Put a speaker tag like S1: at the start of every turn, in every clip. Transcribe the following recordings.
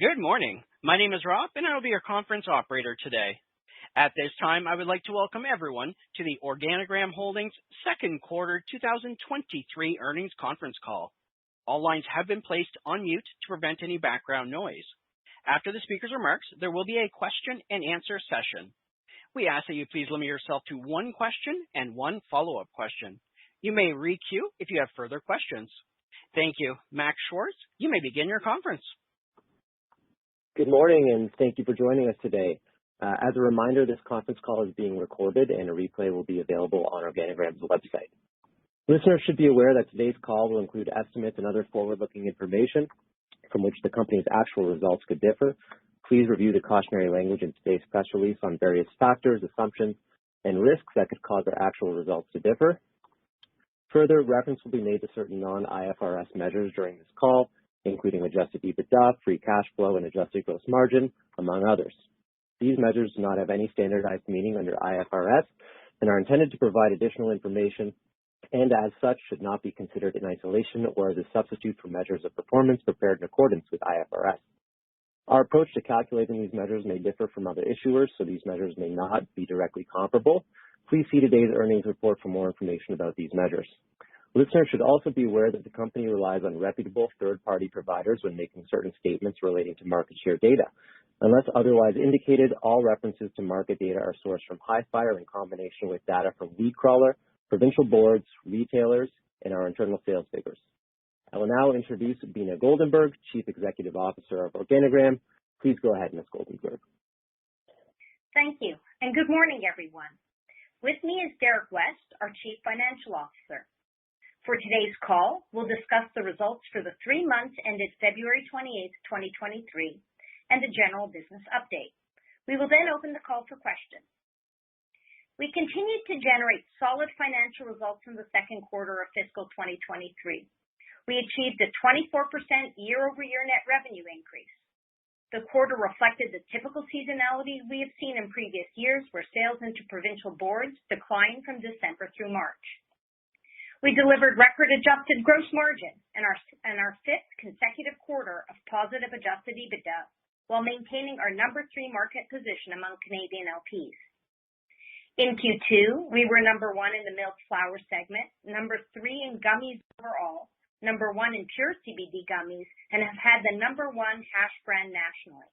S1: Good morning. My name is Rob, and I will be your conference operator today. At this time, I would like to welcome everyone to the Organigram Holdings second quarter 2023 earnings conference call. All lines have been placed on mute to prevent any background noise. After the speaker's remarks, there will be a question and answer session. We ask that you please limit yourself to one question and one follow-up question. You may re-queue if you have further questions. Thank you. Max Schwartz, you may begin your conference.
S2: Good morning, and thank you for joining us today. As a reminder, this conference call is being recorded, and a replay will be available on Organigram's website. Listeners should be aware that today's call will include estimates and other forward-looking information from which the company's actual results could differ. Please review the cautionary language in today's press release on various factors, assumptions, and risks that could cause our actual results to differ. Further, reference will be made to certain non-IFRS measures during this call, including adjusted EBITDA, free cash flow, and adjusted gross margin, among others. These measures do not have any standardized meaning under IFRS and are intended to provide additional information, and as such should not be considered in isolation or as a substitute for measures of performance prepared in accordance with IFRS. Our approach to calculating these measures may differ from other issuers, so these measures may not be directly comparable. Please see today's earnings report for more information about these measures. Listeners should also be aware that the company relies on reputable third-party providers when making certain statements relating to market share data. Unless otherwise indicated, all references to market data are sourced from Highfire in combination with data from WeedCrawler, provincial boards, retailers, and our internal sales figures. I will now introduce Beena Goldenberg, Chief Executive Officer of Organigram. Please go ahead, Ms. Goldenberg.
S3: Thank you, and good morning, everyone. With me is Derek West, our Chief Financial Officer. For today's call, we'll discuss the results for the 3 months ended February 28, 2023, and a general business update. We will then open the call for questions. We continued to generate solid financial results in the second quarter of fiscal 2023. We achieved a 24% year-over-year net revenue increase. The quarter reflected the typical seasonality we have seen in previous years, where sales into provincial boards declined from December through March. We delivered record adjusted gross margin and our fifth consecutive quarter of positive adjusted EBITDA, while maintaining our number 3 market position among Canadian LPs. In Q2, we were number 1 in the milled flower segment, number 3 in gummies overall, number 1 in pure CBD gummies, and have had the number 1 hash brand nationally.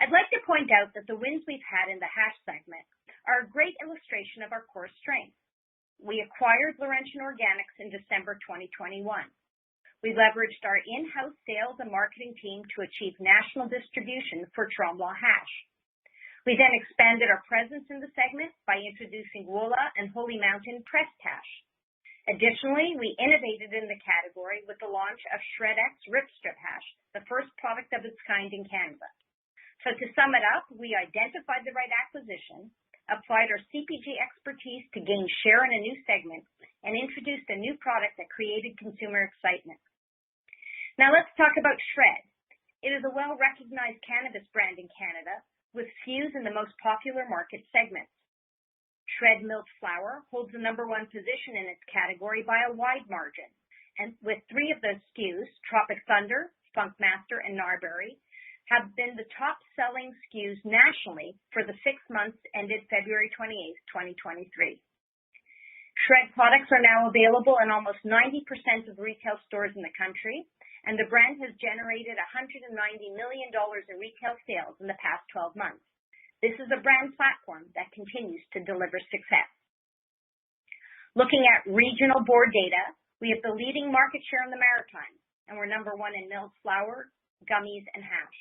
S3: I'd like to point out that the wins we've had in the hash segment are a great illustration of our core strengths. We acquired Laurentian Organics in December 2021. We leveraged our in-house sales and marketing team to achieve national distribution for Tremblant hash. We then expanded our presence in the segment by introducing Woola and Holy Mountain pressed hash. Additionally, we innovated in the category with the launch of ShredX Ripstrip hash, the first product of its kind in Canada. So to sum it up, we identified the right acquisition, applied our CPG expertise to gain share in a new segment, and introduced a new product that created consumer excitement. Now let's talk about Shred. It is a well-recognized cannabis brand in Canada with SKUs in the most popular market segments. Shred milled flower holds the number 1 position in its category by a wide margin, and with 3 of those SKUs, Tropic Thunder, Funk Master, and Narberry, have been the top-selling SKUs nationally for the 6 months ended February 28, 2023. Shred products are now available in almost 90% of retail stores in the country, and the brand has generated $190 million in retail sales in the past 12 months. This is a brand platform that continues to deliver success. Looking at regional board data, we have the leading market share in the Maritimes, and we're number 1 in milled flower, gummies, and hash.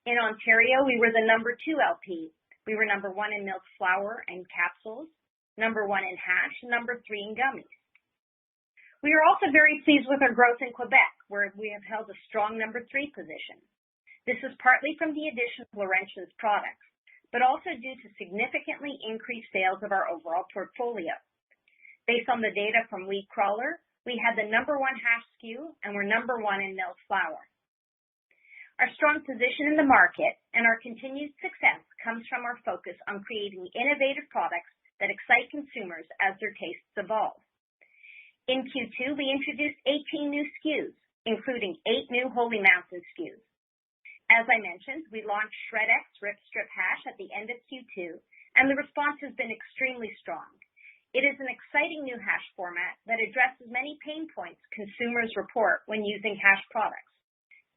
S3: In Ontario, we were the number 2 LP. We were number 1 in milled flower and capsules, number 1 in hash, and number 3 in gummies. We are also very pleased with our growth in Quebec, where we have held a strong number 3 position. This is partly from the addition of Laurentian's products, but also due to significantly increased sales of our overall portfolio. Based on the data from WeedCrawler, we had the number 1 hash SKU and were number 1 in milled flower. Our strong position in the market and our continued success comes from our focus on creating innovative products that excite consumers as their tastes evolve. In Q2, we introduced 18 new SKUs, including 8 new Holy Mountain SKUs, As I mentioned, we launched ShredX Rip-Strip Hash at the end of Q2, and the response has been extremely strong. It is an exciting new hash format that addresses many pain points consumers report when using hash products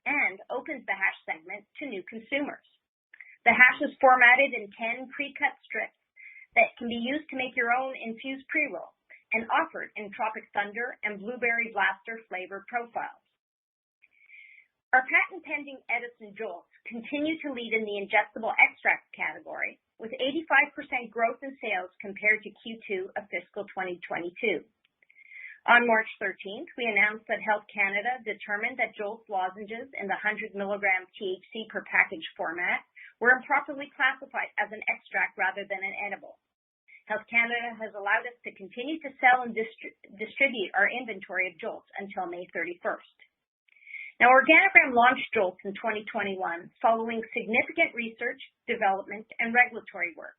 S3: and opens the hash segment to new consumers. The hash is formatted in 10 pre-cut strips that can be used to make your own infused pre-roll and offered in Tropic Thunder and Blueberry Blaster flavored profiles. Our patent-pending Edison Jolts continue to lead in the ingestible extracts category, with 85% growth in sales compared to Q2 of fiscal 2022. On March 13th, we announced that Health Canada determined that Jolts lozenges in the 100 milligram THC per package format were improperly classified as an extract rather than an edible. Health Canada has allowed us to continue to sell and distribute our inventory of Jolts until May 31st. Now, Organigram launched Jolts in 2021 following significant research, development, and regulatory work.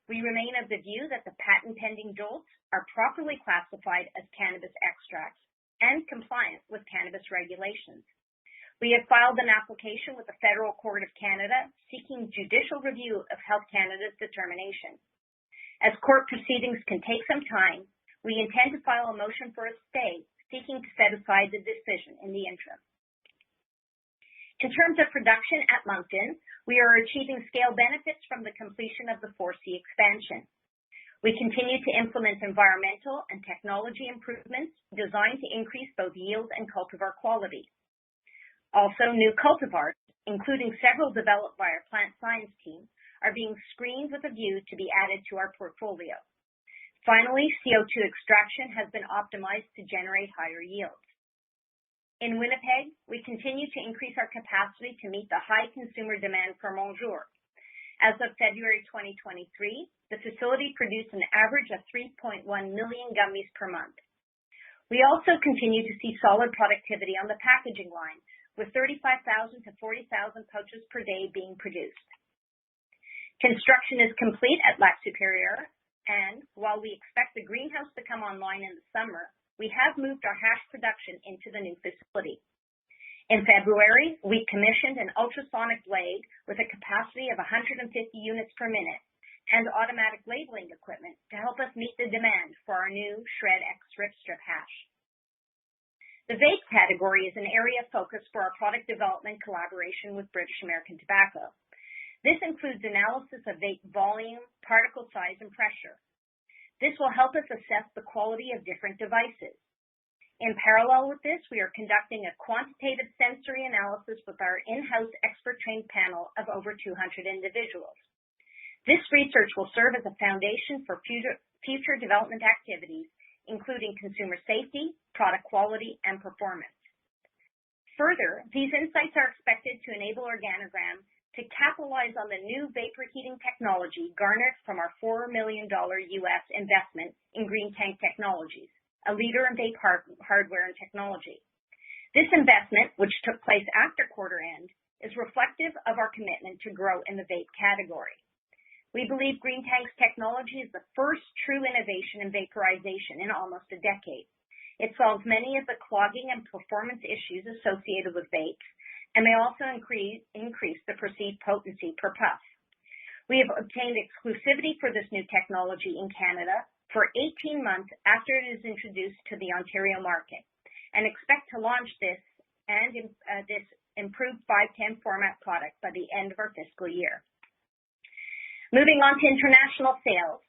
S3: We remain of the view that the patent-pending Jolts are properly classified as cannabis extracts and compliant with cannabis regulations. We have filed an application with the Federal Court of Canada seeking judicial review of Health Canada's determination. As court proceedings can take some time, we intend to file a motion for a stay seeking to set aside the decision in the interim. In terms of production at Moncton, we are achieving scale benefits from the completion of the 4C expansion. We continue to implement environmental and technology improvements designed to increase both yield and cultivar quality. Also, new cultivars, including several developed by our plant science team, are being screened with a view to be added to our portfolio. Finally, CO2 extraction has been optimized to generate higher yields. In Winnipeg, we continue to increase our capacity to meet the high consumer demand for Monjour. As of February 2023, the facility produced an average of 3.1 million gummies per month. We also continue to see solid productivity on the packaging line, with 35,000 to 40,000 pouches per day being produced. Construction is complete at Lac Superieur, and while we expect the greenhouse to come online in the summer, we have moved our hash production into the new facility. In February, we commissioned an ultrasonic blade with a capacity of 150 units per minute and automatic labeling equipment to help us meet the demand for our new ShredX Rip-Strip Hash. The vape category is an area of focus for our product development collaboration with British American Tobacco. This includes analysis of vape volume, particle size, and pressure. This will help us assess the quality of different devices. In parallel with this, we are conducting a quantitative sensory analysis with our in-house expert-trained panel of over 200 individuals. This research will serve as a foundation for future development activities, including consumer safety, product quality, and performance. Further, these insights are expected to enable Organigram to capitalize on the new vapor heating technology garnered from our $4 million U.S. investment in Green Tank Technologies, a leader in vape hardware and technology. This investment, which took place after quarter end, is reflective of our commitment to grow in the vape category. We believe Green Tank's technology is the first true innovation in vaporization in almost a decade. It solves many of the clogging and performance issues associated with vapes, and may also increase the perceived potency per puff. We have obtained exclusivity for this new technology in Canada for 18 months after it is introduced to the Ontario market, and expect to launch this and this improved 510 format product by the end of our fiscal year. Moving on to international sales.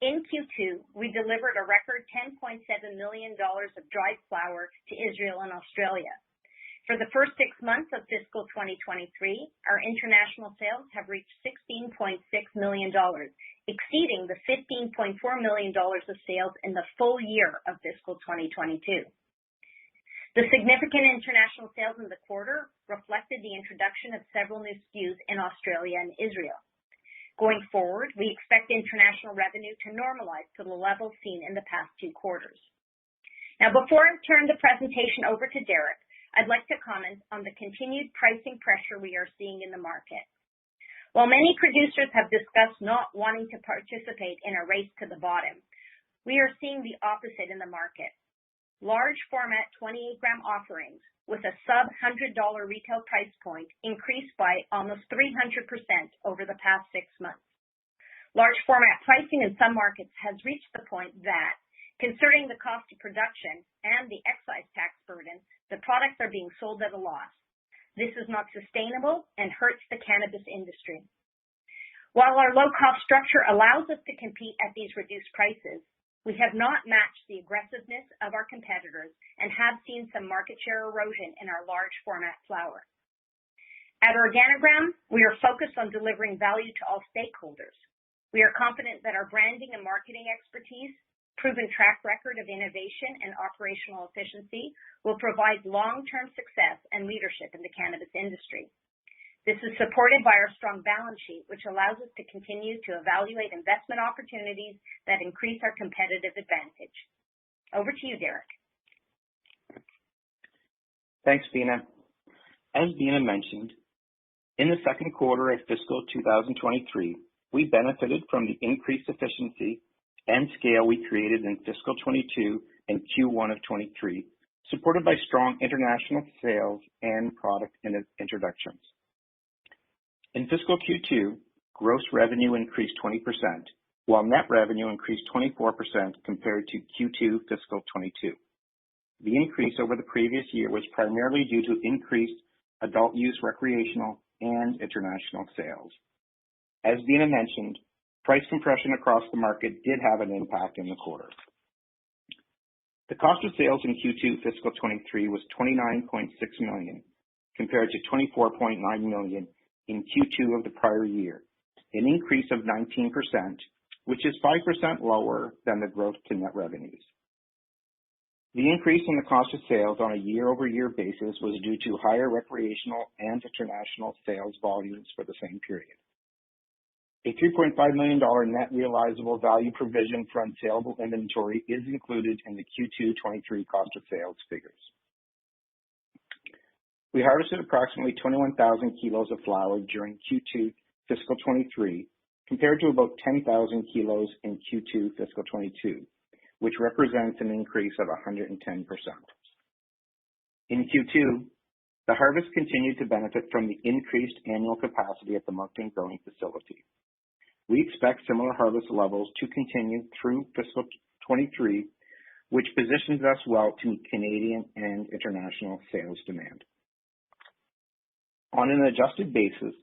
S3: In Q2, we delivered a record $10.7 million of dried flower to Israel and Australia. For the first 6 months of fiscal 2023, our international sales have reached $16.6 million, exceeding the $15.4 million of sales in the full year of fiscal 2022. The significant international sales in the quarter reflected the introduction of several new SKUs in Australia and Israel. Going forward, we expect international revenue to normalize to the level seen in the past 2 quarters. Now, before I turn the presentation over to Derek, I'd like to comment on the continued pricing pressure we are seeing in the market. While many producers have discussed not wanting to participate in a race to the bottom, we are seeing the opposite in the market. Large format 28-gram offerings, with a sub $100 retail price point increased by almost 300% over the past 6 months. Large format pricing in some markets has reached the point that, considering the cost of production and the excise tax burden, the products are being sold at a loss. This is not sustainable and hurts the cannabis industry. While our low-cost structure allows us to compete at these reduced prices, we have not matched the aggressiveness of our competitors and have seen some market share erosion in our large format flower. At Organigram, we are focused on delivering value to all stakeholders. We are confident that our branding and marketing expertise, proven track record of innovation and operational efficiency will provide long-term success and leadership in the cannabis industry. This is supported by our strong balance sheet, which allows us to continue to evaluate investment opportunities that increase our competitive advantage. Over to you, Derek.
S4: Thanks, Beena. As Beena mentioned, in the second quarter of fiscal 2023, we benefited from the increased efficiency and scale we created in fiscal 22 and Q1 of 23, supported by strong international sales and product introductions. In fiscal Q2, gross revenue increased 20%, while net revenue increased 24% compared to Q2 fiscal 22. The increase over the previous year was primarily due to increased adult use recreational and international sales. As Beena mentioned, price compression across the market did have an impact in the quarter. The cost of sales in Q2 fiscal 23 was $29.6 million, compared to $24.9 million in Q2 of the prior year, an increase of 19%, which is 5% lower than the growth to net revenues. The increase in the cost of sales on a year-over-year basis was due to higher recreational and international sales volumes for the same period. A $3.5 million net realizable value provision for unsaleable inventory is included in the Q2 23 cost of sales figures. We harvested approximately 21,000 kilos of flower during Q2 fiscal 23, compared to about 10,000 kilos in Q2 fiscal 22, which represents an increase of 110%. In Q2, the harvest continued to benefit from the increased annual capacity at the Moncton growing facility. We expect similar harvest levels to continue through fiscal 23, which positions us well to meet Canadian and international sales demand. On an adjusted basis,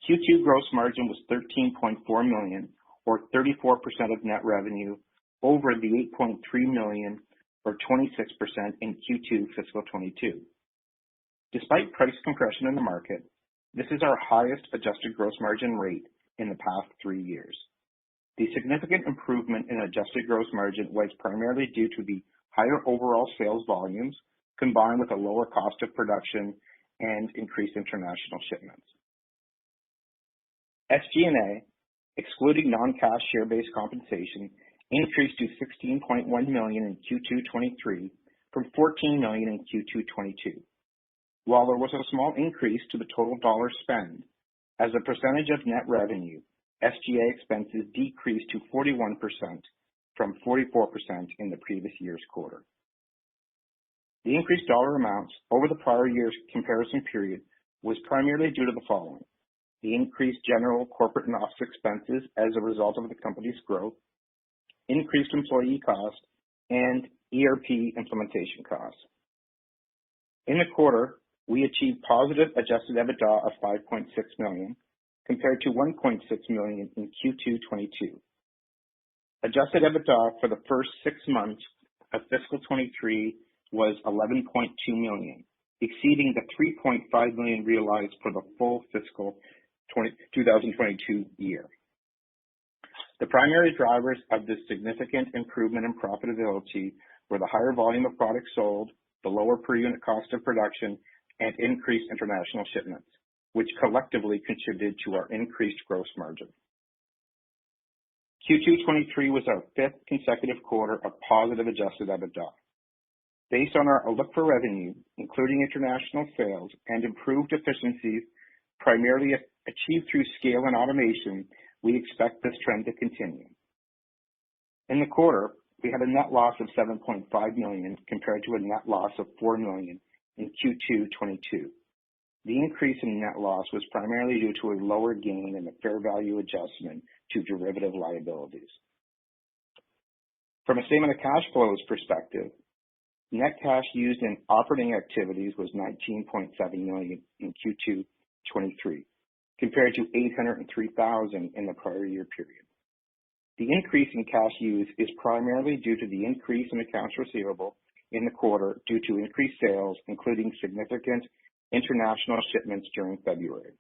S4: Q2 gross margin was $13.4 million, or 34% of net revenue, over the $8.3 million, or 26% in Q2 fiscal 22. Despite price compression in the market, this is our highest adjusted gross margin rate in the past 3 years. The significant improvement in adjusted gross margin was primarily due to the higher overall sales volumes, combined with a lower cost of production and increased international shipments. SG&A, excluding non-cash share-based compensation, increased to $16.1 million in Q2 23 from $14 million in Q2 22. While there was a small increase to the total dollar spend, as a percentage of net revenue, SG&A expenses decreased to 41% from 44% in the previous year's quarter. The increased dollar amounts over the prior year's comparison period was primarily due to the following: the increased general, corporate, and office expenses as a result of the company's growth, increased employee costs, and ERP implementation costs. In the quarter, we achieved positive adjusted EBITDA of $5.6 million, compared to $1.6 million in Q2 22. Adjusted EBITDA for the first 6 months of fiscal 23 was $11.2 million, exceeding the $3.5 million realized for the full fiscal 2022 year. The primary drivers of this significant improvement in profitability were the higher volume of products sold, the lower per unit cost of production, and increased international shipments, which collectively contributed to our increased gross margin. Q2 23 was our 5th consecutive quarter of positive adjusted EBITDA. Based on our outlook for revenue, including international sales and improved efficiencies, primarily achieved through scale and automation, we expect this trend to continue. In the quarter, we had a net loss of $7.5 million compared to a net loss of $4 million in Q2 22. The increase in net loss was primarily due to a lower gain in the fair value adjustment to derivative liabilities. From a statement of cash flows perspective, net cash used in operating activities was $19.7 million in Q2 23, compared to $803,000 in the prior year period. The increase in cash used is primarily due to the increase in accounts receivable in the quarter due to increased sales, including significant international shipments during February.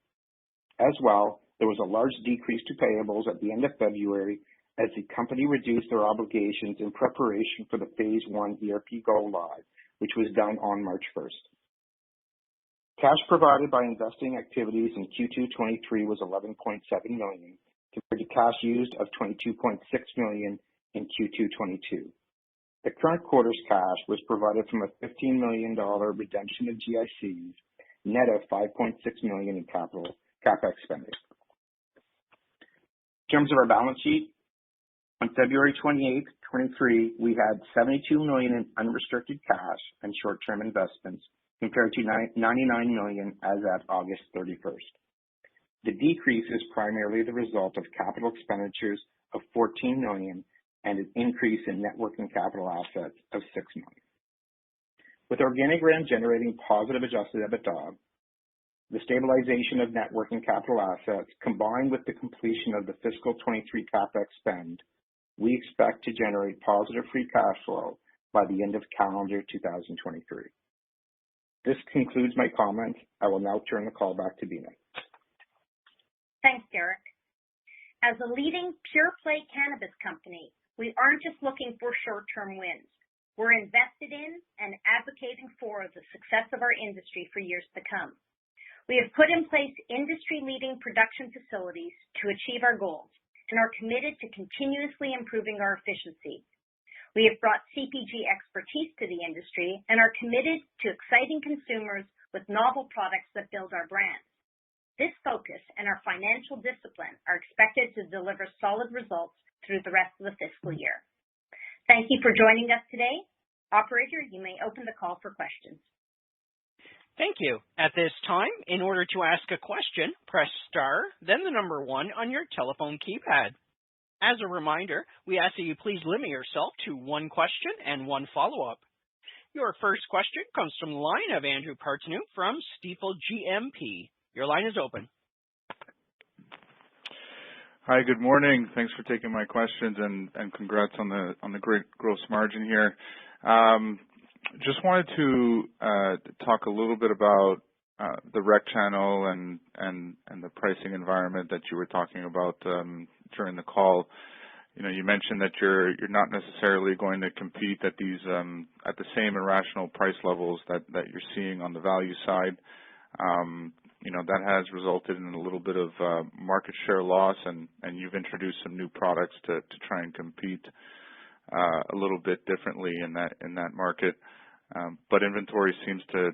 S4: As well, there was a large decrease to payables at the end of February as the company reduced their obligations in preparation for the Phase 1 ERP go live, which was done on March 1st. Cash provided by investing activities in Q2 23 was $11.7 million, compared to cash used of $22.6 million in Q2 22. The current quarter's cash was provided from a $15 million redemption of GICs, net of $5.6 million in CapEx spending. In terms of our balance sheet, on February 28, 23, we had $72 million in unrestricted cash and short-term investments, compared to $99 million as at August 31st. The decrease is primarily the result of capital expenditures of $14 million and an increase in net working capital assets of $6 million. With Organigram generating positive adjusted EBITDA, the stabilization of net working capital assets, combined with the completion of the fiscal 23 CapEx spend, we expect to generate positive free cash flow by the end of calendar 2023. This concludes my comments. I will now turn the call back to Beena.
S3: Thanks, Derek. As a leading pure-play cannabis company, we aren't just looking for short-term wins. We're invested in and advocating for the success of our industry for years to come. We have put in place industry-leading production facilities to achieve our goals and are committed to continuously improving our efficiency. We have brought CPG expertise to the industry and are committed to exciting consumers with novel products that build our brand. This focus and our financial discipline are expected to deliver solid results through the rest of the fiscal year. Thank you for joining us today. Operator, you may open the call for questions.
S1: Thank you. At this time, in order to ask a question, press star, then the number 1 on your telephone keypad. As a reminder, we ask that you please limit yourself to one question and one follow-up. Your first question comes from the line of Andrew Partheniou from Stifel GMP. Your line is open.
S5: Hi, good morning. Thanks for taking my questions and congrats on the great gross margin here. Just wanted to talk a little bit about the rec channel and the pricing environment that you were talking about during the call. You know, you mentioned that you're not necessarily going to compete at these at the same irrational price levels that you're seeing on the value side. You know, that has resulted in a little bit of market share loss, and you've introduced some new products to try and compete a little bit differently in that market. But inventory seems to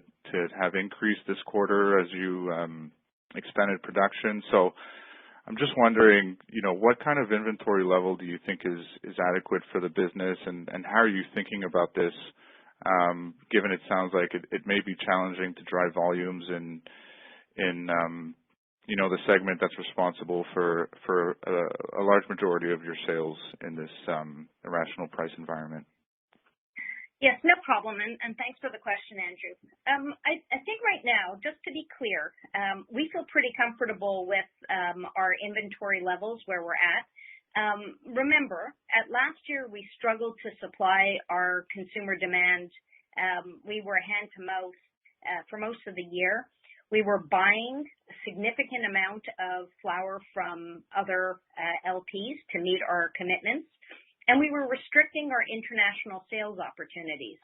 S5: have increased this quarter as you expanded production. So I'm just wondering, you know, what kind of inventory level do you think is adequate for the business, and how are you thinking about this, given it sounds like it may be challenging to drive volumes in you know, the segment that's responsible for a large majority of your sales in this irrational price environment?
S3: Yes, no problem, and thanks for the question, Andrew. I think right now, just to be clear, we feel pretty comfortable with our inventory levels where we're at. Remember, last year we struggled to supply our consumer demand. We were hand to mouth for most of the year. We were buying a significant amount of flower from other LPs to meet our commitments, and we were restricting our international sales opportunities.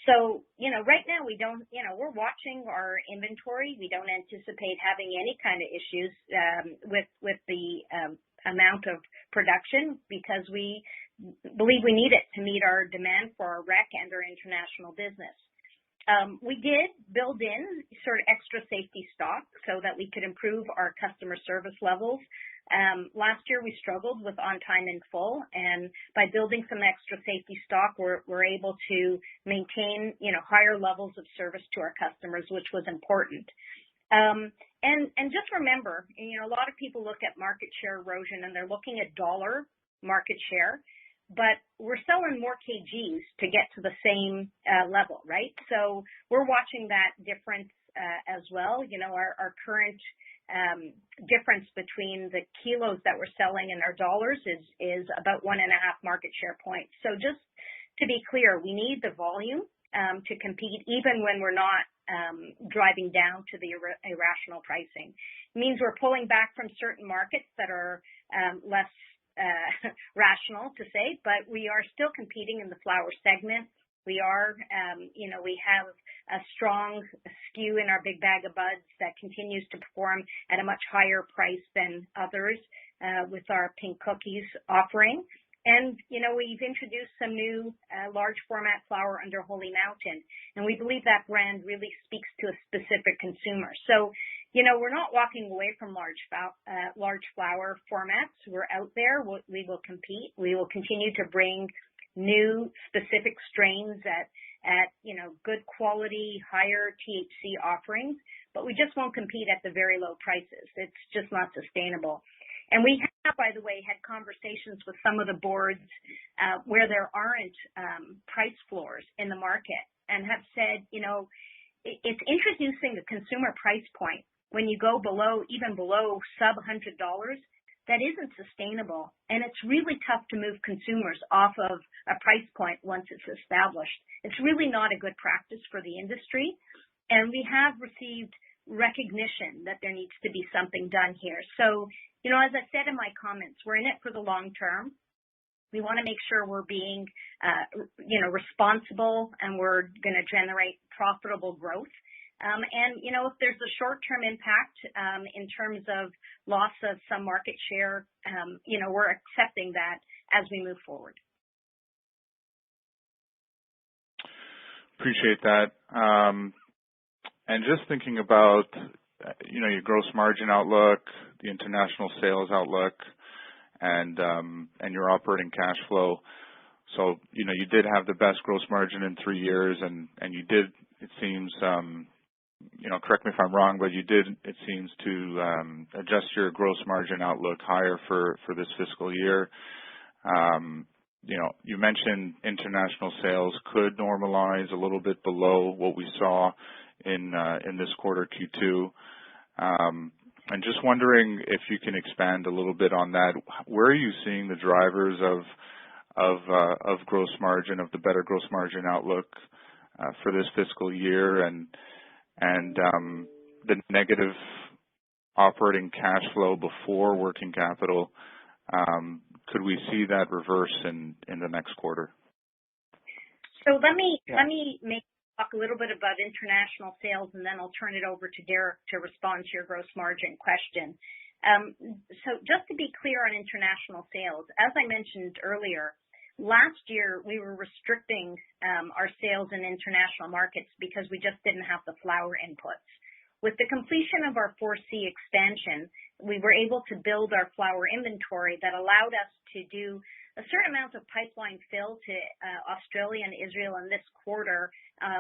S3: So, you know, right now we don't, you know, we're watching our inventory. We don't anticipate having any kind of issues with the amount of production, because we believe we need it to meet our demand for our rec and our international business. We did build in sort of extra safety stock so that we could improve our customer service levels Last year we struggled with on time in full, and by building some extra safety stock, we're able to maintain, higher levels of service to our customers, which was important. And just remember, a lot of people look at market share erosion and they're looking at dollar market share, but we're selling more kgs to get to the same level, right? So we're watching that difference as well. Our current difference between the kilos that we're selling and our dollars is about 1.5 market share points. So just to be clear, we need the volume to compete even when we're not driving down to the irrational pricing. It means we're pulling back from certain markets that are less rational to say, but we are still competing in the flower segment. We are, we have a strong SKU in our Big Bag of Buds that continues to perform at a much higher price than others with our pink cookies offering. And, we've introduced some new large format flower under Holy Mountain, and we believe that brand really speaks to a specific consumer. So, we're not walking away from large flower formats. We're out there. We will compete. We will continue to bring new specific strains at good quality, higher THC offerings, but we just won't compete at the very low prices. It's just not sustainable. And we have, by the way, had conversations with some of the boards where there aren't price floors in the market and have said, it's introducing a consumer price point when you go even below sub $100, that isn't sustainable. And it's really tough to move consumers off of a price point once it's established. It's really not a good practice for the industry. And we have received recognition that there needs to be something done here. So, as I said in my comments, we're in it for the long term. We want to make sure we're being, responsible, and we're going to generate profitable growth. And, if there's a short-term impact in terms of loss of some market share, we're accepting that as we move forward.
S5: Appreciate that. And just thinking about, your gross margin outlook, the international sales outlook, and your operating cash flow. So, you did have the best gross margin in 3 years, and you did, it seems, correct me if I'm wrong, but you did, it seems, to adjust your gross margin outlook higher for this fiscal year. You mentioned international sales could normalize a little bit below what we saw in this quarter, Q2. And just wondering if you can expand a little bit on that. Where are you seeing the drivers of gross margin, of the better gross margin outlook for this fiscal year, and the negative operating cash flow before working capital? Could we see that reverse in the next quarter?
S3: So let me talk a little bit about international sales, and then I'll turn it over to Derek to respond to your gross margin question. So just to be clear on international sales, as I mentioned earlier, last year we were restricting our sales in international markets because we just didn't have the flower inputs. With the completion of our 4C expansion, we were able to build our flower inventory that allowed us to do a certain amount of pipeline fill to Australia and Israel in this quarter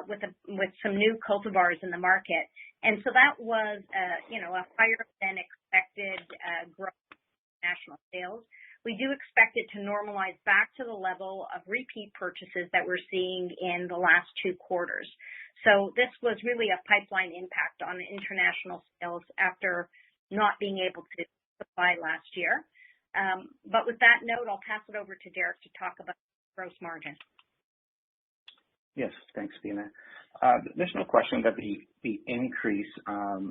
S3: with some new cultivars in the market. And so that was, a higher than expected growth in national sales. We do expect it to normalize back to the level of repeat purchases that we're seeing in the last 2 quarters. So this was really a pipeline impact on international sales after not being able to supply last year. But with that note, I'll pass it over to Derek to talk about gross margin.
S4: Yes, thanks, Beena. There's no question that the increase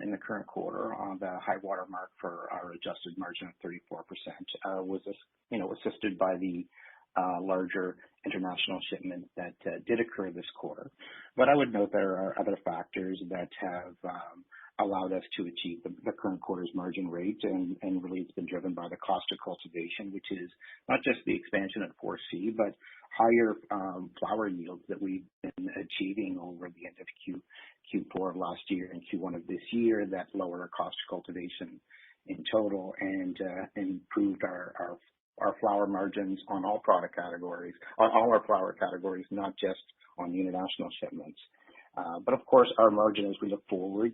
S4: in the current quarter on the high water mark for our adjusted margin of 34% was, assisted by the larger international shipments that did occur this quarter. But I would note there are other factors that have allowed us to achieve the current quarter's margin rate, and really it's been driven by the cost of cultivation, which is not just the expansion at 4C, but higher flower yields that we've been achieving over the end of Q4 of last year and Q1 of this year that lower our cost of cultivation in total, and improved our flower margins on all product categories, on all our flower categories, not just on the international shipments. But of course, our margin as we look forward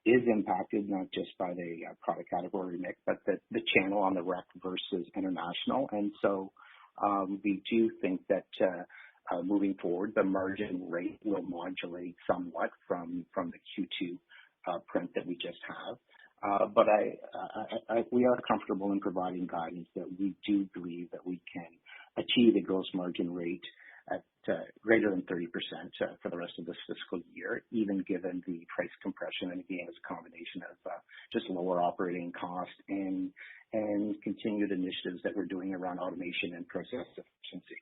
S4: is impacted not just by the product category mix, but the channel on the rec versus international. And so we do think that moving forward, the margin rate will modulate somewhat from the Q2 print that we just have. But we are comfortable in providing guidance that we do believe that we can achieve a gross margin rate at greater than 30% for the rest of this fiscal year, even given the price compression. And again, it's a combination of just lower operating costs and continued initiatives that we're doing around automation and process efficiency.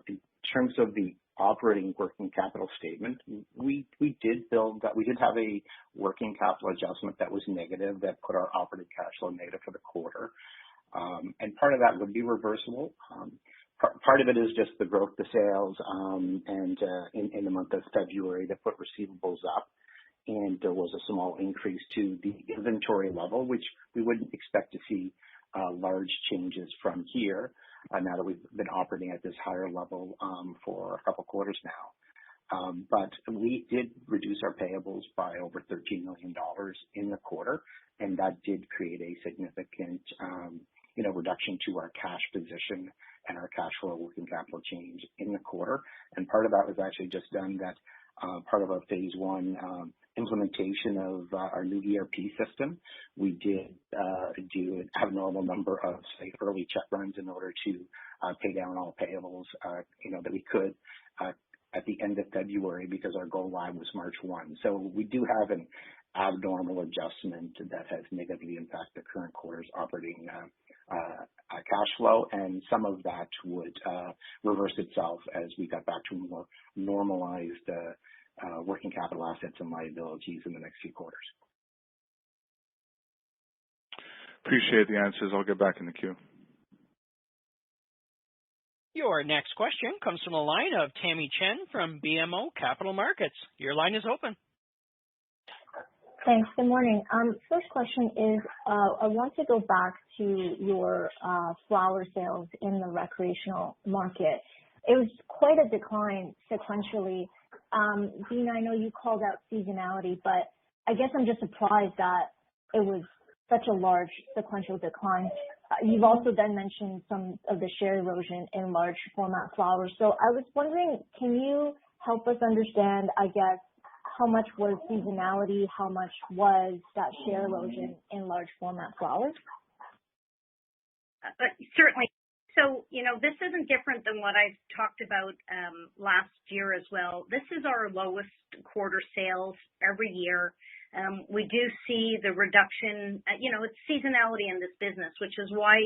S4: In terms of the operating working capital statement, we did have a working capital adjustment that was negative, that put our operating cash flow negative for the quarter. And part of that would be reversible. Part of it is just the growth of sales, and in the month of February that put receivables up, and there was a small increase to the inventory level, which we wouldn't expect to see large changes from here now that we've been operating at this higher level for a couple quarters now. But we did reduce our payables by over $13 million in the quarter, and that did create a significant reduction to our cash position and our cash flow working capital change in the quarter. And part of that was actually just done that part of our phase one implementation of our new ERP system. We did do an abnormal number of, say, early check runs in order to pay down all payables, that we could at the end of February, because our go live was March 1. So we do have an abnormal adjustment that has negatively impacted the current quarter's operating cash flow, and some of that would reverse itself as we got back to more normalized working capital assets and liabilities in the next few quarters.
S5: Appreciate the answers. I'll get back in the queue.
S1: Your next question comes from the line of Tammy Chen from BMO Capital Markets. Your line is open.
S6: Thanks. Good morning. First question is, I want to go back to your flower sales in the recreational market. It was quite a decline sequentially. Dean, I know you called out seasonality, but I guess I'm just surprised that it was such a large sequential decline. You've also then mentioned some of the share erosion in large format flowers. So I was wondering, can you help us understand, I guess, how much was seasonality, how much was that share erosion in large format flowers?
S3: Certainly. So, this isn't different than what I've talked about last year as well. This is our lowest quarter sales every year. We do see the reduction, it's seasonality in this business, which is why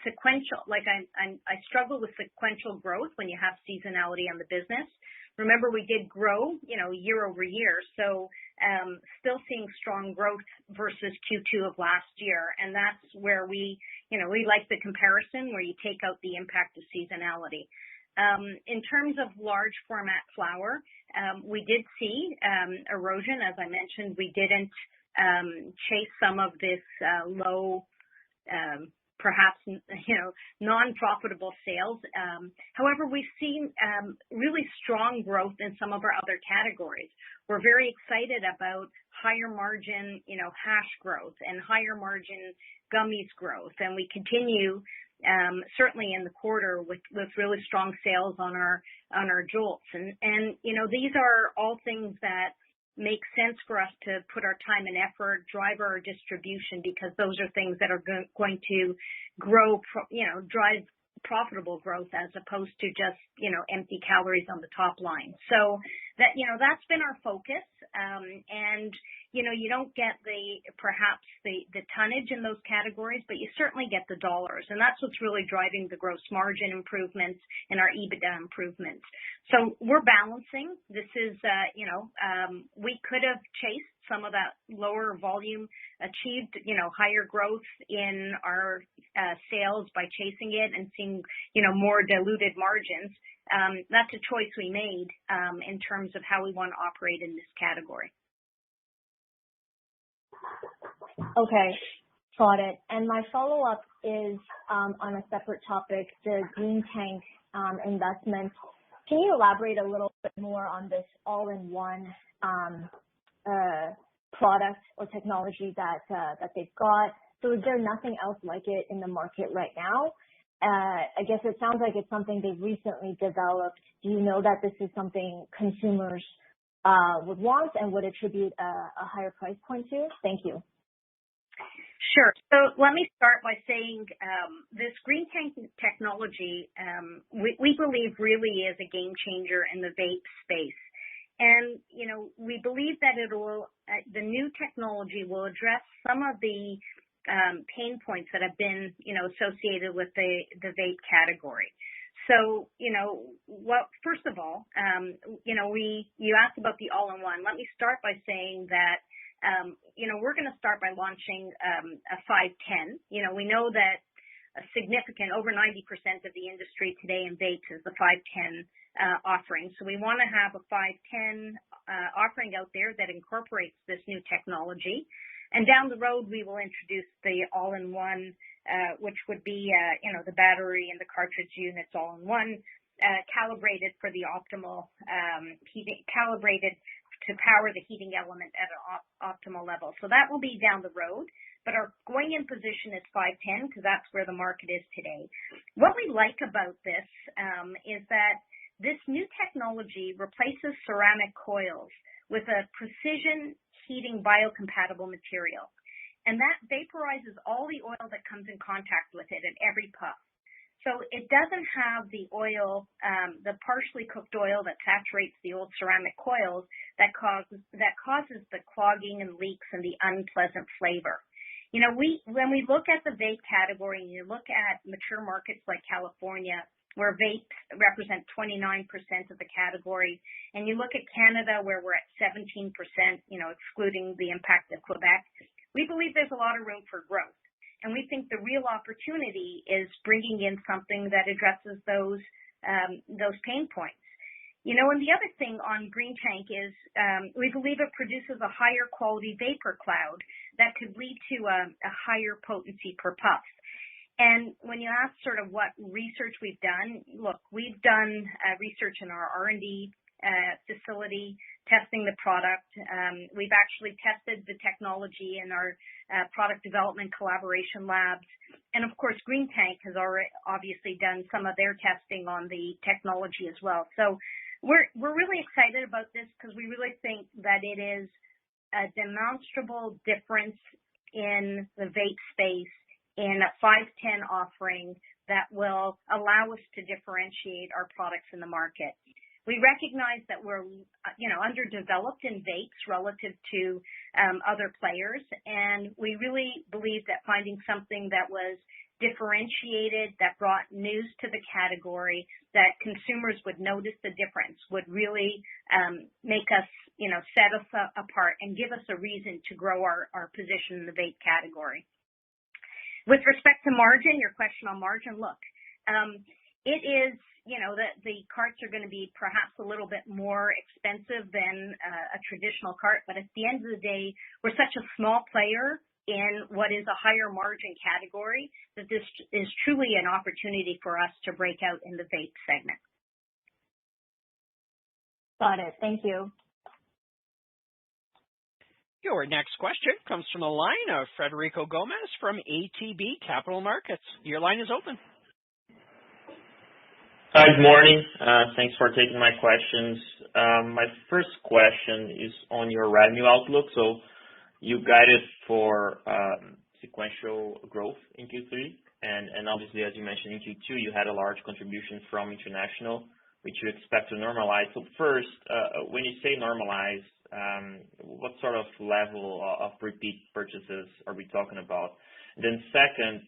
S3: sequential, I struggle with sequential growth when you have seasonality in the business. Remember, we did grow, year over year. So still seeing strong growth versus Q2 of last year. And that's where we like the comparison where you take out the impact of seasonality. In terms of large format flower, we did see erosion. As I mentioned, we didn't chase some of this low, perhaps, non-profitable sales. However, we've seen really strong growth in some of our other categories. We're very excited about higher margin, hash growth and higher margin gummies growth. And we continue, certainly in the quarter with really strong sales on our jolts. And these are all things that make sense for us to put our time and effort, drive our distribution, because those are things that are going to grow, drive profitable growth as opposed to just, empty calories on the top line. So that's been our focus. And, you don't get perhaps the tonnage in those categories, but you certainly get the dollars. And that's what's really driving the gross margin improvements and our EBITDA improvements. So we're balancing. This is, we could have chased some of that lower volume, achieved, higher growth in our sales by chasing it and seeing, more diluted margins. That's a choice we made in terms of how we want to operate in this category.
S6: Okay. Got it. And my follow-up is on a separate topic, the green tank investment. Can you elaborate a little bit more on this all-in-one product or technology that they've got? So is there nothing else like it in the market right now? I guess it sounds like it's something they've recently developed. Do you know that this is something consumers would want and would attribute a higher price point to? Thank you.
S3: Sure. So let me start by saying this green tank technology, we believe really is a game changer in the vape space. And, you know, we believe that the new technology will address some of the pain points that have been, you know, associated with the vape category. So, you know, first of all, you know, you asked about the all-in-one. Let me start by saying that, you know, we're going to start by launching a 510. You know, we know that a significant, over 90% of the industry today in vapes is the 510 offering. So we want to have a 510 offering out there that incorporates this new technology. And down the road, we will introduce the all-in-one, which would be, you know, the battery and the cartridge units all-in-one, calibrated for the optimal heating, calibrated to power the heating element at an optimal level. So that will be down the road, but our going in position is 510 because that's where the market is today. What we like about this is that this new technology replaces ceramic coils with a precision heating biocompatible material. And that vaporizes all the oil that comes in contact with it at every puff. So it doesn't have the oil, the partially cooked oil that saturates the old ceramic coils that causes the clogging and leaks and the unpleasant flavor. You know, when we look at the vape category and you look at mature markets like California, where vapes represent 29% of the category, and you look at Canada where we're at 17%, you know, excluding the impact of Quebec, we believe there's a lot of room for growth. And we think the real opportunity is bringing in something that addresses those pain points. You know, and the other thing on Green Tank is we believe it produces a higher quality vapor cloud that could lead to a higher potency per puff. And when you ask sort of what research we've done, look, we've done research in our R&D facility, testing the product. We've actually tested the technology in our product development collaboration labs. And of course, Green Tank has already obviously done some of their testing on the technology as well. So we're really excited about this because we really think that it is a demonstrable difference in the vape space in a 510 offering that will allow us to differentiate our products in the market. We recognize that we're, you know, underdeveloped in vapes relative to other players, and we really believe that finding something that was differentiated, that brought news to the category, that consumers would notice the difference, would really make us, you know, set us apart and give us a reason to grow our position in the vape category. With respect to margin, your question on margin, look, it is, you know, the carts are going to be perhaps a little bit more expensive than a traditional cart, but at the end of the day, we're such a small player in what is a higher margin category that this is truly an opportunity for us to break out in the vape segment.
S6: Got it. Thank you.
S1: Your next question comes from the line of Frederico Gomez from ATB Capital Markets. Your line is open.
S7: Hi, good morning. Thanks for taking my questions. My first question is on your revenue outlook. So you guided for sequential growth in Q3, and obviously, as you mentioned, in Q2, you had a large contribution from international, which you expect to normalize. So first, when you say normalize, what sort of level of repeat purchases are we talking about? And then second,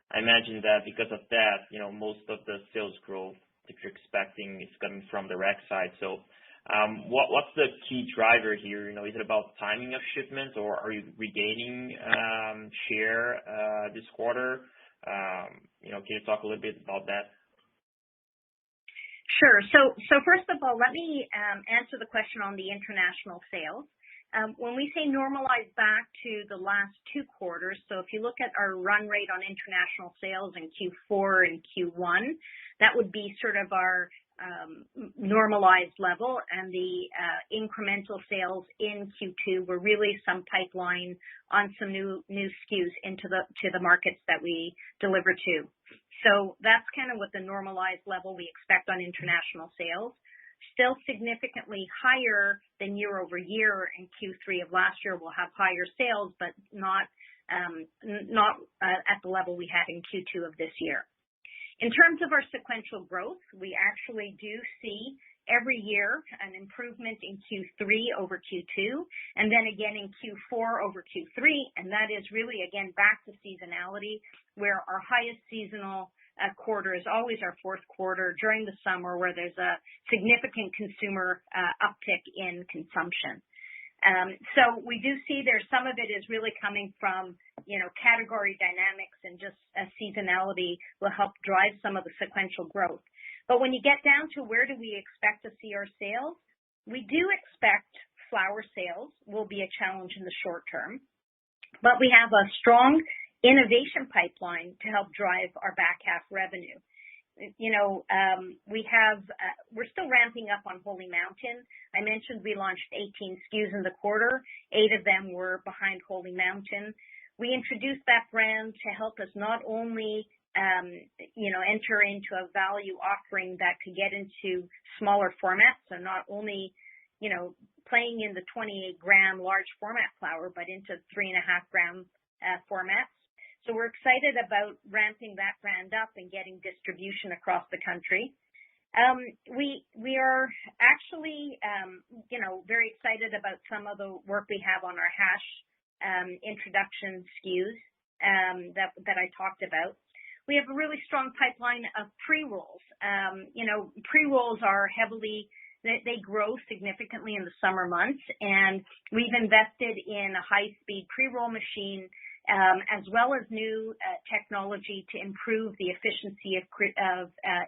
S7: I imagine that because of that, you know, most of the sales growth that you're expecting is coming from the rec side. So what's the key driver here? You know, is it about timing of shipments, or are you regaining share this quarter? You know, can you talk a little bit about that?
S3: Sure. So first of all, let me answer the question on the international sales. When we say normalize back to the last two quarters, so if you look at our run rate on international sales in Q4 and Q1, that would be sort of our normalized level, and the incremental sales in Q2 were really some pipeline on some new SKUs into the markets that we deliver to. So that's kind of what the normalized level we expect on international sales. Still significantly higher than year over year. In Q3 of last year, we'll have higher sales, but not at the level we had in Q2 of this year. In terms of our sequential growth, we actually do see every year an improvement in Q3 over Q2, and then again in Q4 over Q3, and that is really, again, back to seasonality, where our highest seasonal quarter is always our fourth quarter during the summer, where there's a significant consumer uptick in consumption. So we do see there's some of it is really coming from, category dynamics, and just seasonality will help drive some of the sequential growth. But when you get down to where do we expect to see our sales, we do expect flower sales will be a challenge in the short term, but we have a strong innovation pipeline to help drive our back half revenue. We're still ramping up on Holy Mountain. I mentioned we launched 18 SKUs in the quarter. 8 of them were behind Holy Mountain. We introduced that brand to help us not only, enter into a value offering that could get into smaller formats, so not only, playing in the 28-gram large format flower, but into 3.5-gram formats. So we're excited about ramping that brand up and getting distribution across the country. We are actually, very excited about some of the work we have on our hash introduction SKUs that I talked about. We have a really strong pipeline of pre-rolls. Pre-rolls are they grow significantly in the summer months, and we've invested in a high-speed pre-roll machine, as well as new technology to improve the efficiency of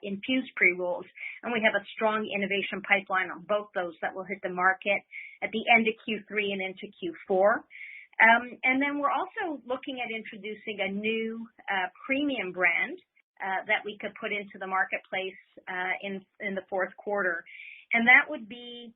S3: infused pre-rolls. And we have a strong innovation pipeline on both those that will hit the market at the end of Q3 and into Q4. And then we're also looking at introducing a new premium brand that we could put into the marketplace in the fourth quarter. And that would be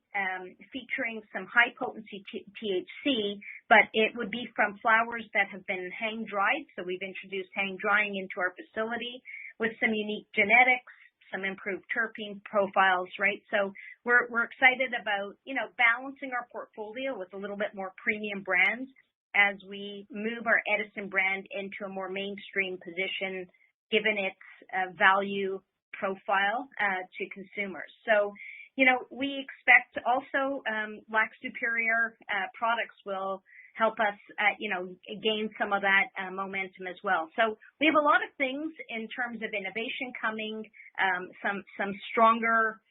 S3: featuring some high-potency THC, but it would be from flowers that have been hang-dried. So we've introduced hang-drying into our facility with some unique genetics, some improved terpene profiles, right? So we're excited about, balancing our portfolio with a little bit more premium brands as we move our Edison brand into a more mainstream position, given its value profile to consumers. So, we expect also Lac Superior products will help us, gain some of that momentum as well. So we have a lot of things in terms of innovation coming, some stronger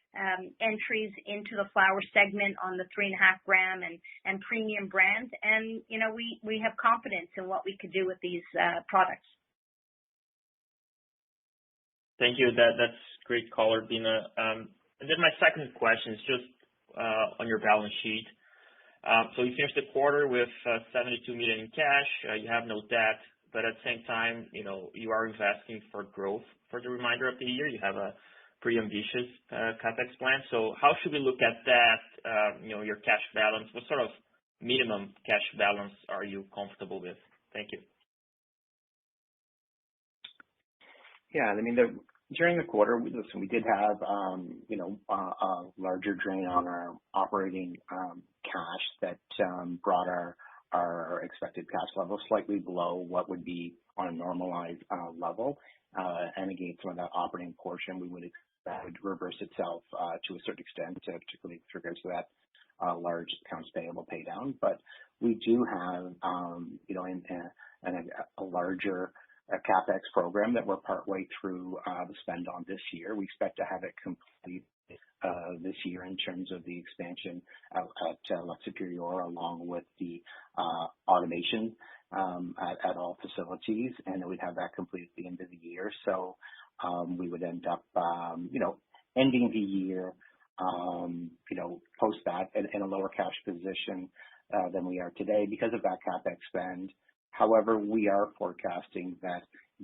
S3: entries into the flower segment on the 3.5-gram and premium brands, and we have confidence in what we could do with these products.
S7: Thank you. That's great color, Beena. And then my second question is just on your balance sheet. So you finished the quarter with $72 million in cash. You have no debt, but at the same time, you are investing for growth for the remainder of the year. You have a pretty ambitious CapEx plan. So how should we look at that? Your cash balance. What sort of minimum cash balance are you comfortable with? Thank you.
S4: Yeah, during the quarter, we did have, a larger drain on our operating cash that brought our expected cash level slightly below what would be on a normalized level. And again, some of that operating portion we would expect would reverse itself to a certain extent, particularly with regards to that large accounts payable pay down. But we do have, a larger CapEx program that we're partway through the spend on this year. We expect to have it complete this year in terms of the expansion at Lac Superior, along with the automation at all facilities, and then we'd have that complete at the end of the year. So we would end up, ending the year, post that in a lower cash position than we are today because of that CapEx spend. However, we are forecasting that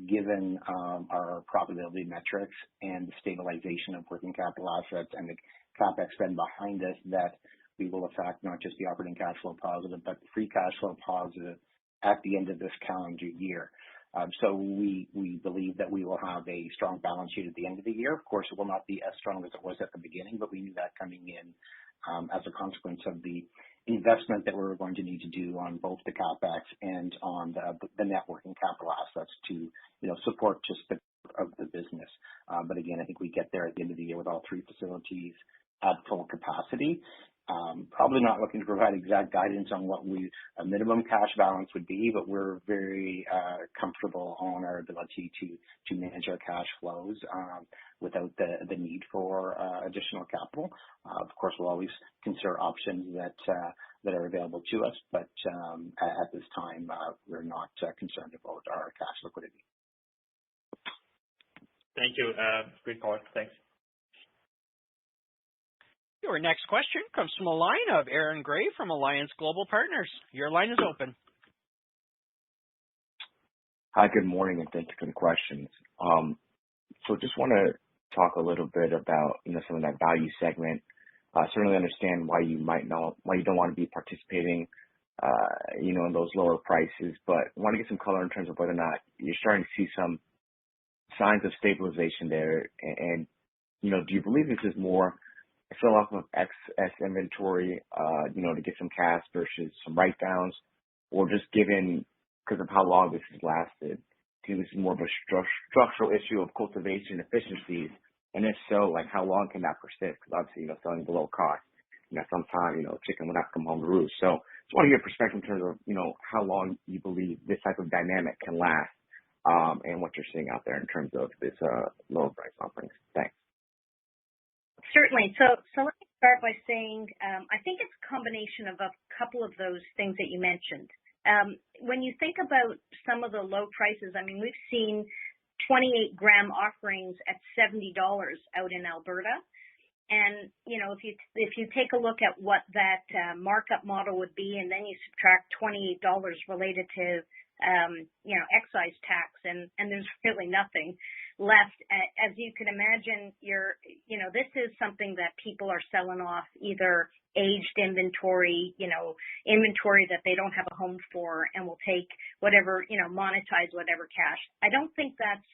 S4: given our profitability metrics and the stabilization of working capital assets and the CapEx spend behind us, that we will in fact not just be operating cash flow positive, but free cash flow positive at the end of this calendar year. So we believe that we will have a strong balance sheet at the end of the year. Of course, it will not be as strong as it was at the beginning, but we knew that coming in as a consequence of the investment that we're going to need to do on both the CapEx and on the net working capital assets to, support just the of the business. But again, I think we get there at the end of the year with all three facilities at full capacity. Probably not looking to provide exact guidance on what a minimum cash balance would be, but we're very comfortable on our ability to manage our cash flows without the need for additional capital. Of course, we'll always consider options that are available to us, but at this time, we're not concerned about our cash liquidity.
S7: Thank you. Great call. Thanks.
S1: Your next question comes from a line of Aaron Gray from Alliance Global Partners. Your line is open.
S8: Hi, good morning, and thank you for the questions. So just want to talk a little bit about, some of that value segment. Certainly understand why you don't want to be participating, in those lower prices, but want to get some color in terms of whether or not you're starting to see some signs of stabilization there. And do you believe this is more a fill off of excess inventory, to get some cash versus some write-downs, or just given because of how long this has lasted, do you think this is more of a structural issue of cultivation efficiencies? And if so, like how long can that persist? Because obviously, selling below cost, sometimes, chicken will not come home to roost. So just want to get perspective in terms of, how long you believe this type of dynamic can last, and what you're seeing out there in terms of this lower price offerings. Thanks.
S3: Certainly. So let me start by saying I think it's a combination of a couple of those things that you mentioned. When you think about some of the low prices, I mean, we've seen 28-gram offerings at $70 out in Alberta. And, if you take a look at what that markup model would be, and then you subtract $28 related to, excise tax, and there's really nothing left. As you can imagine, this is something that people are selling off, either aged inventory, inventory that they don't have a home for, and will take whatever, monetize whatever cash. I don't think that's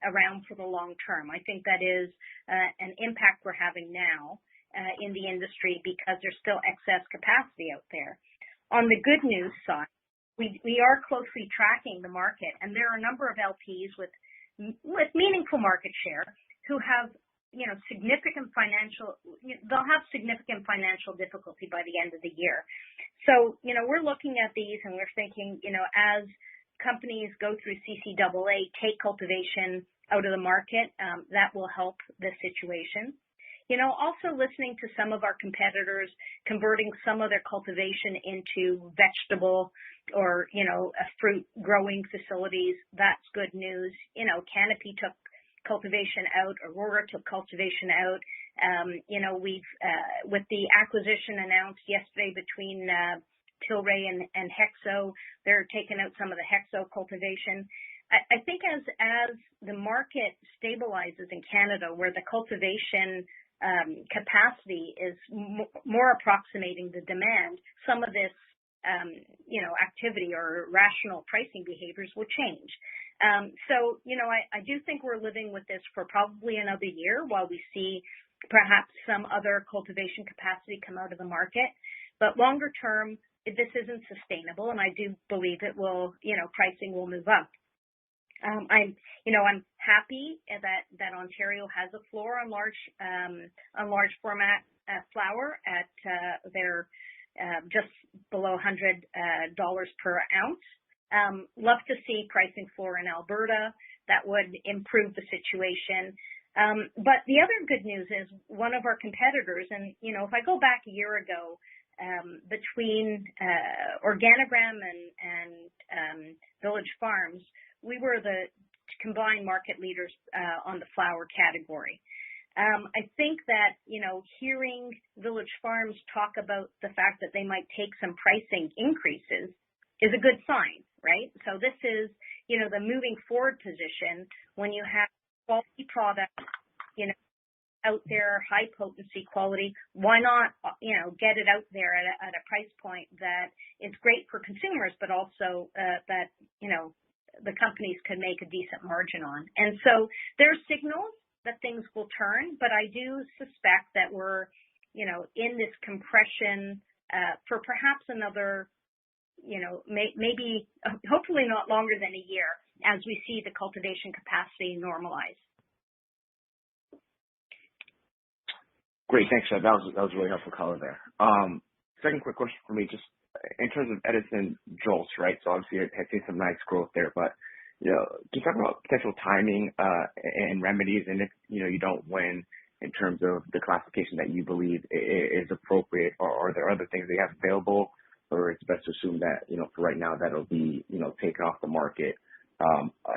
S3: around for the long term. I think that is an impact we're having now in the industry because there's still excess capacity out there. On the good news side, we are closely tracking the market, and there are a number of LPs with meaningful market share who have significant financial difficulty by the end of the year. So we're looking at these and we're thinking, as companies go through CCAA, take cultivation out of the market, that will help the situation. Also listening to some of our competitors converting some of their cultivation into vegetable or, fruit growing facilities, that's good news. Canopy took cultivation out, Aurora took cultivation out. We've, with the acquisition announced yesterday between Tilray and Hexo, they're taking out some of the Hexo cultivation. I think as the market stabilizes in Canada, where the cultivation capacity is more approximating the demand, some of this, activity or rational pricing behaviors will change. So, I do think we're living with this for probably another year while we see perhaps some other cultivation capacity come out of the market. But longer term, this isn't sustainable, and I do believe it will, pricing will move up. I'm happy that Ontario has a floor on large format flower at their just below $100 per ounce. Love to see pricing floor in Alberta. That would improve the situation. But the other good news is one of our competitors, and if I go back a year ago, between Organigram and Village Farms, we were the combined market leaders on the flower category. I think that, hearing Village Farms talk about the fact that they might take some pricing increases is a good sign, right? So this is, the moving forward position when you have quality products, out there, high potency quality, why not, get it out there at a price point that is great for consumers, but also that, the companies can make a decent margin on. And so there's signals that things will turn, but I do suspect that we're, in this compression for perhaps another, maybe, hopefully not longer than a year as we see the cultivation capacity normalize.
S8: Great, thanks. That was really helpful color there. Second quick question for me, just in terms of Edison Jolts, right? So obviously I've seen some nice growth there, but can you talk about potential timing and remedies, and if you don't win in terms of the classification that you believe is appropriate, or are there other things they have available, or it's best to assume that for right now that'll be taken off the market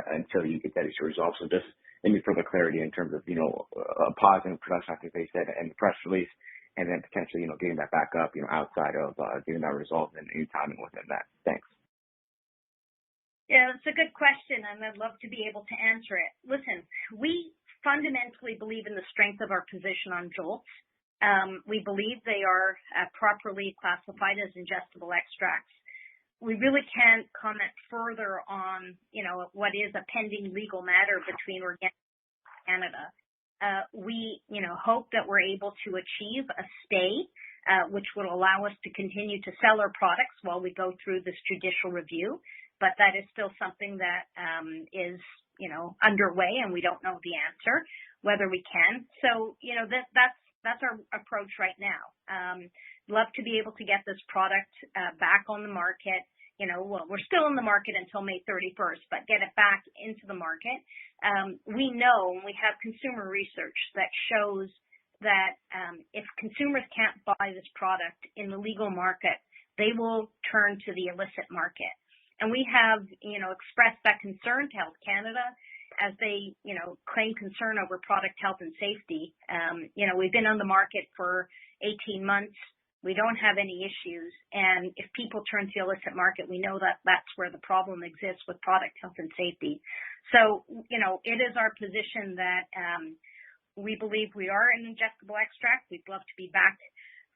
S8: until you get that issue resolved? So just any further clarity in terms of, a pause in production, I think they said in the press release, and then potentially, getting that back up, outside of getting that resolved and any timing within that. Thanks.
S3: Yeah, that's a good question, and I'd love to be able to answer it. Listen, we fundamentally believe in the strength of our position on Jolts. We believe they are properly classified as ingestible extracts. We really can't comment further on, what is a pending legal matter between Organigram and Canada. We, hope that we're able to achieve a stay, which will allow us to continue to sell our products while we go through this judicial review. But that is still something that is, underway, and we don't know the answer, whether we can. So, that's our approach right now. Love to be able to get this product back on the market. Well, we're still in the market until May 31st, but get it back into the market. We know, and we have consumer research that shows that if consumers can't buy this product in the legal market, they will turn to the illicit market. And we have, expressed that concern to Health Canada as they, claim concern over product health and safety. We've been on the market for 18 months. We don't have any issues. And if people turn to the illicit market, we know that that's where the problem exists with product health and safety. So, it is our position that we believe we are an ingestible extract. We'd love to be back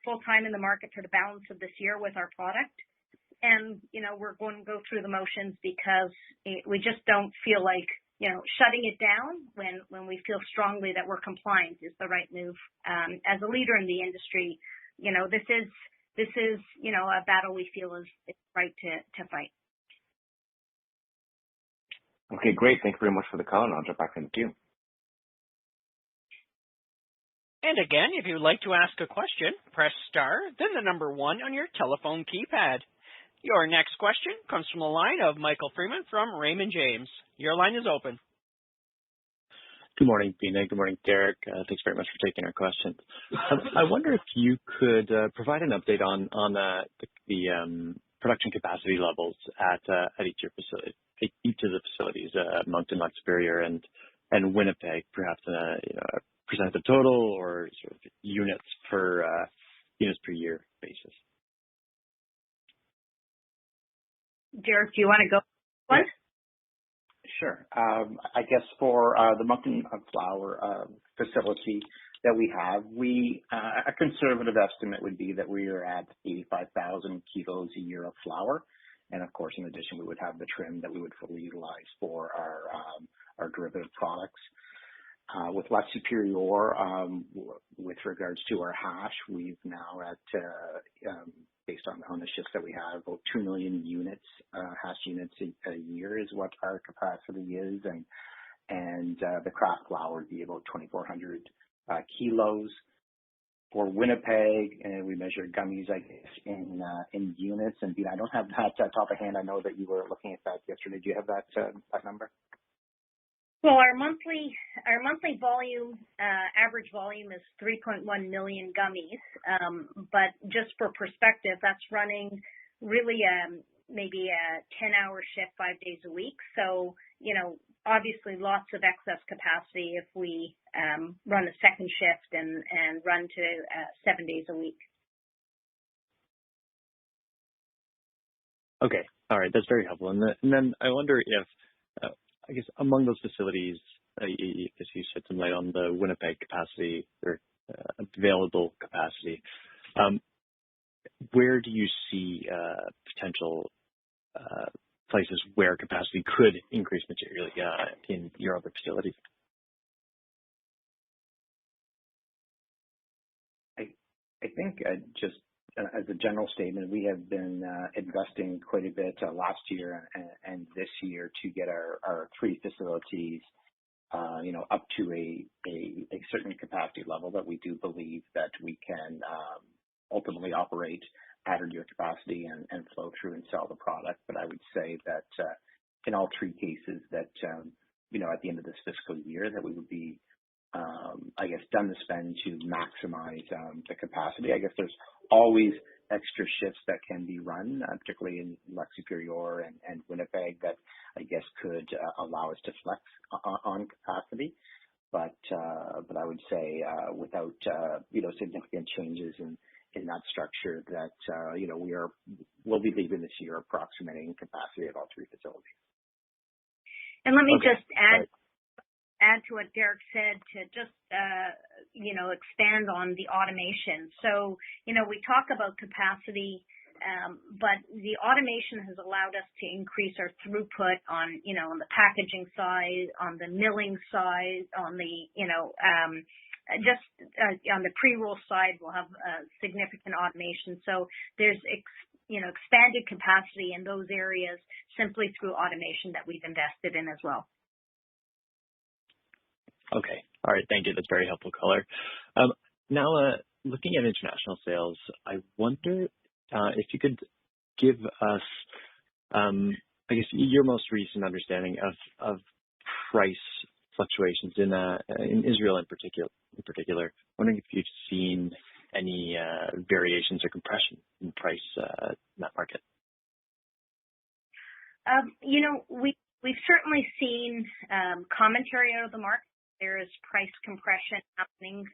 S3: full-time in the market for the balance of this year with our product. And, we're going to go through the motions because we just don't feel like, shutting it down when we feel strongly that we're compliant is the right move. As a leader in the industry, this is, a battle we feel is right to fight.
S8: Okay, great. Thank you very much for the call, and I'll jump back in the queue.
S1: And again, if you would like to ask a question, press star, then the number 1 on your telephone keypad. Your next question comes from the line of Michael Freeman from Raymond James. Your line is open.
S9: Good morning, Beena. Good morning, Derek. Thanks very much for taking our questions. I wonder if you could provide an update on the production capacity levels at each of the facilities, Moncton, Lake Superior, and Winnipeg, perhaps in a percent of total or sort of units per year basis.
S3: Derek, do you want to go one?
S4: Sure. I guess for the Moncton flower facility that we have, a conservative estimate would be that we are at 85,000 kilos a year of flower. And of course, in addition, we would have the trim that we would fully utilize for our derivative products. With Lake Superior, with regards to our hash, we've now at based on the shifts that we have, about 2 million units, hash units a year is what our capacity is, and the craft flower would be about 2,400 kilos. For Winnipeg, and we measure gummies, I guess, in units. And I don't have that top of hand. I know that you were looking at that yesterday. Do you have that number?
S3: Well, our monthly volume, average volume is 3.1 million gummies. But just for perspective, that's running really maybe a 10-hour shift 5 days a week. So, obviously lots of excess capacity if we run a second shift and run to 7 days a week.
S9: Okay. All right. That's very helpful. And then I wonder if, I guess, among those facilities, as you shed some light on the Winnipeg capacity or available capacity, where do you see potential places where capacity could increase materially in your other facilities?
S4: I think just as a general statement, we have been investing quite a bit last year and this year to get our three facilities, up to a certain capacity level that we do believe that we can ultimately operate at or near capacity and flow through and sell the product. But I would say that in all three cases that, at the end of this fiscal year that we would be, done the spend to maximize the capacity. I guess there's always extra shifts that can be run, particularly in Lac Superior and Winnipeg, that I guess could allow us to flex on capacity. But I would say without significant changes in that structure, that we'll be leaving this year approximating capacity at all three facilities.
S3: And let me just add to what Derek said to just, expand on the automation. So, we talk about capacity, but the automation has allowed us to increase our throughput on the packaging side, on the milling side, on the, on the pre-roll side, we'll have significant automation. So there's, expanded capacity in those areas simply through automation that we've invested in as well.
S9: Okay. All right. Thank you. That's very helpful color. Now, looking at international sales, I wonder if you could give us, your most recent understanding of price fluctuations in Israel in particular. Wondering if you've seen any variations or compression in price in that market.
S3: We've certainly seen commentary out of the market. There is price compression happening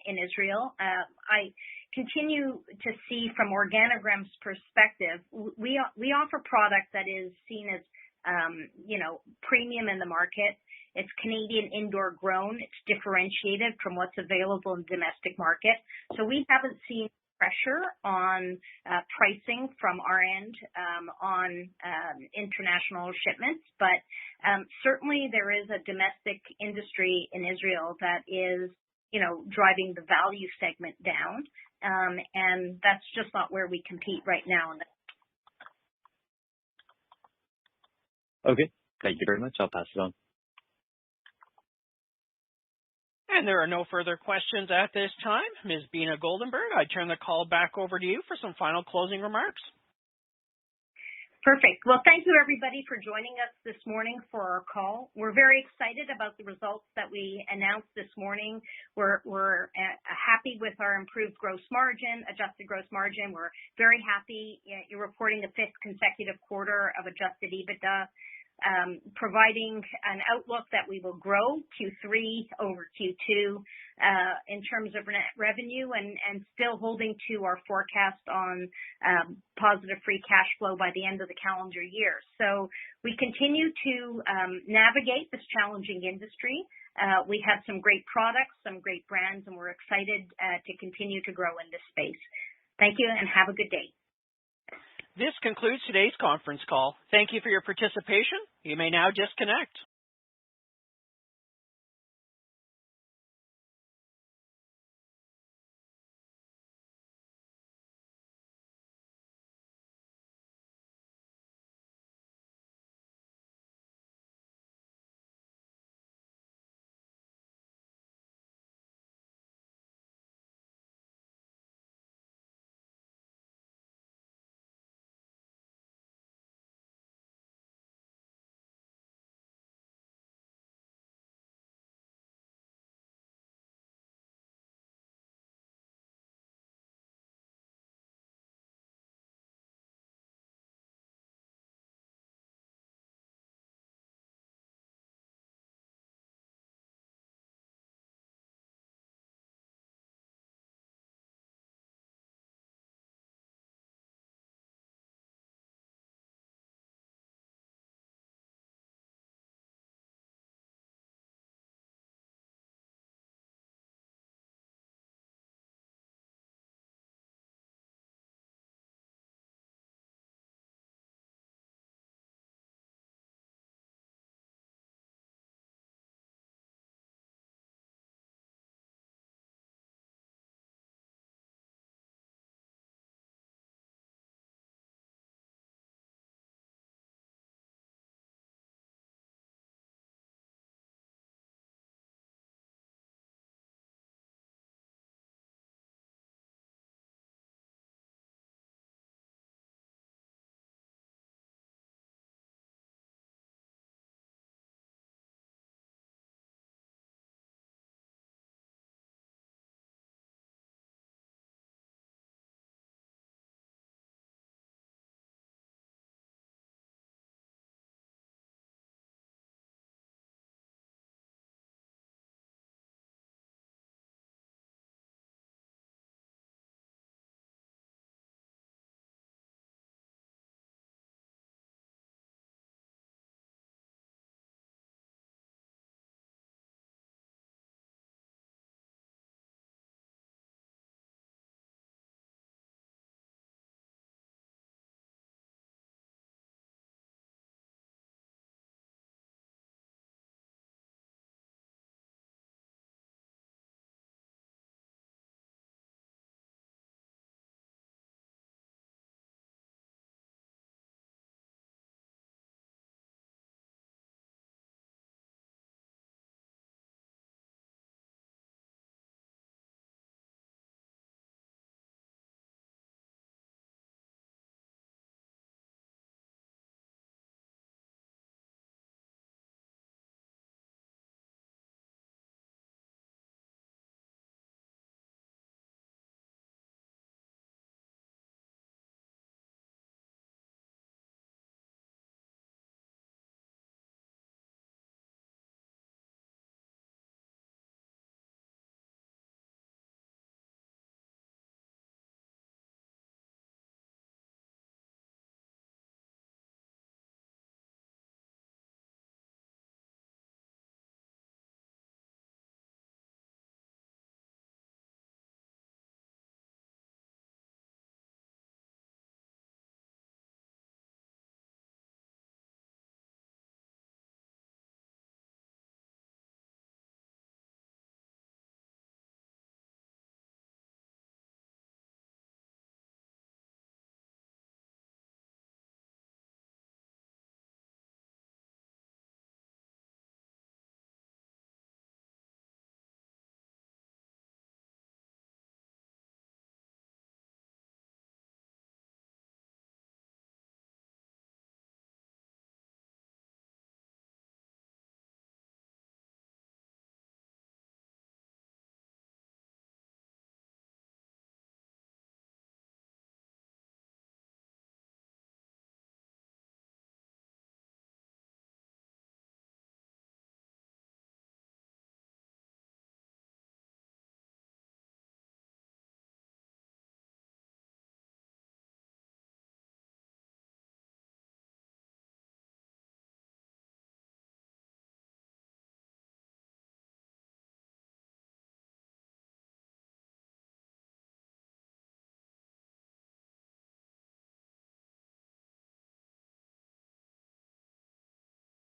S3: in Israel. I continue to see from Organigram's perspective, we offer product that is seen as, premium in the market. It's Canadian indoor grown. It's differentiated from what's available in the domestic market. So we haven't seen pressure on pricing from our end on international shipments, but certainly there is a domestic industry in Israel that is, driving the value segment down, and that's just not where we compete right now.
S9: Okay, thank you very much. I'll pass it on.
S1: And there are no further questions at this time. Ms. Beena Goldenberg, I turn the call back over to you for some final closing remarks.
S3: Perfect. Well, thank you, everybody, for joining us this morning for our call. We're very excited about the results that we announced this morning. We're happy with our improved gross margin, adjusted gross margin. We're very happy you're reporting the fifth consecutive quarter of adjusted EBITDA, providing an outlook that we will grow Q3 over Q2 in terms of net revenue and still holding to our forecast on positive free cash flow by the end of the calendar year. So we continue to navigate this challenging industry. We have some great products, some great brands, and we're excited to continue to grow in this space. Thank you and have a good day.
S1: This concludes today's conference call. Thank you for your participation. You may now disconnect.